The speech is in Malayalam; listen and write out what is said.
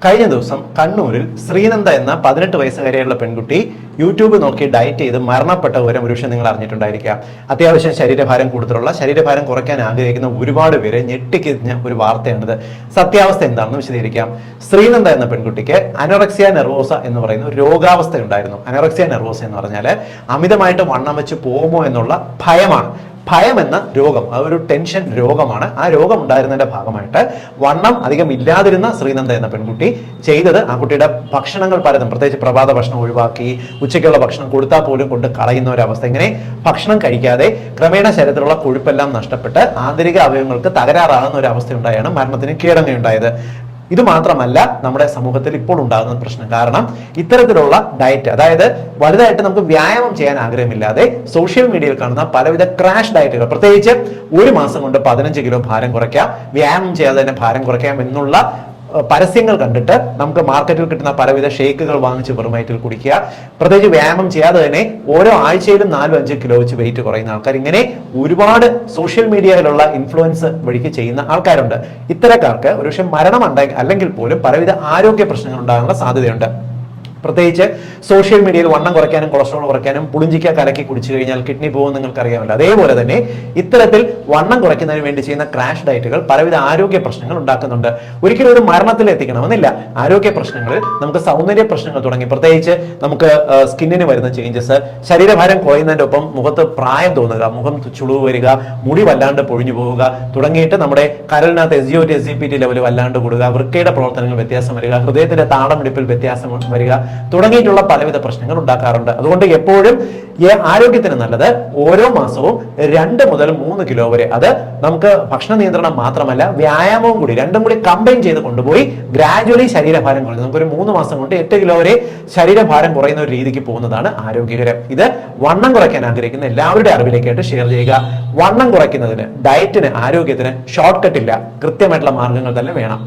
കഴിഞ്ഞ ദിവസം കണ്ണൂരിൽ ശ്രീനന്ദ എന്ന 18 വയസ്സുകാരിയുള്ള പെൺകുട്ടി യൂട്യൂബ് നോക്കി ഡയറ്റ് ചെയ്ത് മരണപ്പെട്ട വിവരം ഒരുപക്ഷെ നിങ്ങൾ അറിഞ്ഞിട്ടുണ്ടായിരിക്കാം. അത്യാവശ്യം ശരീരഭാരം കൂടുതലുള്ള, ശരീരഭാരം കുറയ്ക്കാൻ ആഗ്രഹിക്കുന്ന ഒരുപാട് പേരെ ഞെട്ടിക്കുന്ന ഒരു വാർത്തയാണിത്. സത്യാവസ്ഥ എന്താണെന്ന് വിശദീകരിക്കാം. ശ്രീനന്ദ എന്ന പെൺകുട്ടിക്ക് അനോറക്സിയ നെർവോസ എന്ന് പറയുന്ന ഒരു രോഗാവസ്ഥ ഉണ്ടായിരുന്നു. അനോറക്സിയ നെർവോസ എന്ന് പറഞ്ഞാൽ അമിതമായിട്ട് വണ്ണം വെച്ച് പോകുമോ എന്നുള്ള ഭയമാണ്. ഭയം എന്ന രോഗം, അതൊരു ടെൻഷൻ രോഗമാണ്. ആ രോഗം ഉണ്ടായിരുന്നതിന്റെ ഭാഗമായിട്ട് വണ്ണം അധികം ഇല്ലാതിരുന്ന ശ്രീനന്ദ എന്ന പെൺകുട്ടി ചെയ്തത് ആ കുട്ടിയുടെ ഭക്ഷണങ്ങൾ പലതും, പ്രത്യേകിച്ച് പ്രഭാത ഭക്ഷണം ഒഴിവാക്കി, ഉച്ചയ്ക്കുള്ള ഭക്ഷണം കൊടുത്താൽ പോലും കൊണ്ട് കളയുന്ന ഒരവസ്ഥ. ഇങ്ങനെ ഭക്ഷണം കഴിക്കാതെ ക്രമേണ ശരീരത്തിലുള്ള കൊഴുപ്പെല്ലാം നഷ്ടപ്പെട്ട് ആന്തരിക അവയവങ്ങൾക്ക് തകരാറാകുന്ന ഒരു അവസ്ഥ ഉണ്ടായാണ് മരണത്തിന് കീഴടങ്ങുകയുണ്ടായത്. ഇത് മാത്രമല്ല നമ്മുടെ സമൂഹത്തിൽ ഇപ്പോൾ ഉണ്ടാകുന്ന പ്രശ്നം. കാരണം ഇത്തരത്തിലുള്ള ഡയറ്റ്, അതായത് വലുതായിട്ട് നമുക്ക് വ്യായാമം ചെയ്യാൻ ആഗ്രഹമില്ലാതെ സോഷ്യൽ മീഡിയയിൽ കാണുന്ന പലവിധ ക്രാഷ് ഡയറ്റുകൾ, പ്രത്യേകിച്ച് ഒരു മാസം കൊണ്ട് 15 കിലോ ഭാരം കുറയ്ക്കാം, വ്യായാമം ചെയ്യാതെ തന്നെ ഭാരം കുറയ്ക്കാം എന്നുള്ള പരസ്യങ്ങൾ കണ്ടിട്ട് നമുക്ക് മാർക്കറ്റിൽ കിട്ടുന്ന പലവിധ ഷേക്കുകൾ വാങ്ങിച്ച് വെറുമയറ്റിൽ കുടിക്കുക, പ്രത്യേകിച്ച് വ്യായാമം ചെയ്യാതെ തന്നെ ഓരോ ആഴ്ചയിലും 4-5 കിലോ വെച്ച് വെയിറ്റ് കുറയുന്ന ആൾക്കാർ, ഇങ്ങനെ ഒരുപാട് സോഷ്യൽ മീഡിയയിലുള്ള ഇൻഫ്ലുവൻസ് വഴിക്ക് ചെയ്യുന്ന ആൾക്കാരുണ്ട്. ഇത്തരക്കാർക്ക് ഒരുപക്ഷെ മരണം അല്ലെങ്കിൽ പോലും പലവിധ ആരോഗ്യ പ്രശ്നങ്ങൾ ഉണ്ടാകാനുള്ള സാധ്യതയുണ്ട്. പ്രത്യേകിച്ച് സോഷ്യൽ മീഡിയയിൽ വണ്ണം കുറയ്ക്കാനും കൊളസ്ട്രോൾ കുറയ്ക്കാനും പുളിഞ്ചിക്ക കലക്കി കുടിച്ചു കഴിഞ്ഞാൽ കിഡ്നി പോകും നിങ്ങൾക്ക് അറിയാമല്ലോ. അതേപോലെ തന്നെ ഇത്തരത്തിൽ വണ്ണം കുറയ്ക്കുന്നതിന് വേണ്ടി ചെയ്യുന്ന ക്രാഷ് ഡയറ്റുകൾ പലവിധ ആരോഗ്യ പ്രശ്നങ്ങൾ ഉണ്ടാക്കുന്നുണ്ട്. ഒരിക്കലും ഒരു മരണത്തിൽ എത്തിക്കണമെന്നില്ല. ആരോഗ്യ പ്രശ്നങ്ങളിൽ നമുക്ക് സൗന്ദര്യ പ്രശ്നങ്ങൾ തുടങ്ങി, പ്രത്യേകിച്ച് നമുക്ക് സ്കിന്നിന് വരുന്ന ചേഞ്ചസ്, ശരീരഭാരം കുറയുന്നതിന്റെ ഒപ്പം മുഖത്ത് പ്രായം തോന്നുക, മുഖം ചുളിവ് വരിക, മുടി വല്ലാണ്ട് പൊഴിഞ്ഞു പോവുക തുടങ്ങിയിട്ട് നമ്മുടെ കരളിനകത്ത് SGOT SGPT ലെവൽ വല്ലാണ്ട് കൂടുക, വൃക്കയുടെ പ്രവർത്തനങ്ങൾ വ്യത്യാസം വരിക, ഹൃദയത്തിന്റെ താളമിടിപ്പിൽ വ്യത്യാസം വരിക തുടങ്ങിയിട്ടുള്ള പലവിധ പ്രശ്നങ്ങൾ ഉണ്ടാക്കാറുണ്ട്. അതുകൊണ്ട് എപ്പോഴും ആരോഗ്യത്തിന് നല്ലത് ഓരോ മാസവും 2 മുതൽ 3 കിലോ വരെ, അത് നമുക്ക് ഭക്ഷണ നിയന്ത്രണം മാത്രമല്ല വ്യായാമവും കൂടി രണ്ടും കൂടി കമ്പൈൻ ചെയ്ത് കൊണ്ടുപോയി ഗ്രാജുവലി ശരീരഭാരം കുറയുന്നത്. നമുക്കൊരു 3 മാസം കൊണ്ട് 8 കിലോ വരെ ശരീരഭാരം കുറയുന്ന ഒരു രീതിക്ക് പോകുന്നതാണ് ആരോഗ്യകരം. ഇത് വണ്ണം കുറയ്ക്കാൻ ആഗ്രഹിക്കുന്ന എല്ലാവരുടെ അറിവിലേക്കായിട്ട് ഷെയർ ചെയ്യുക. വണ്ണം കുറയ്ക്കുന്നതിന്, ഡയറ്റിന്, ആരോഗ്യത്തിന് ഷോർട്ട് കട്ട് ഇല്ല, കൃത്യമായിട്ടുള്ള മാർഗങ്ങൾ തന്നെ വേണം.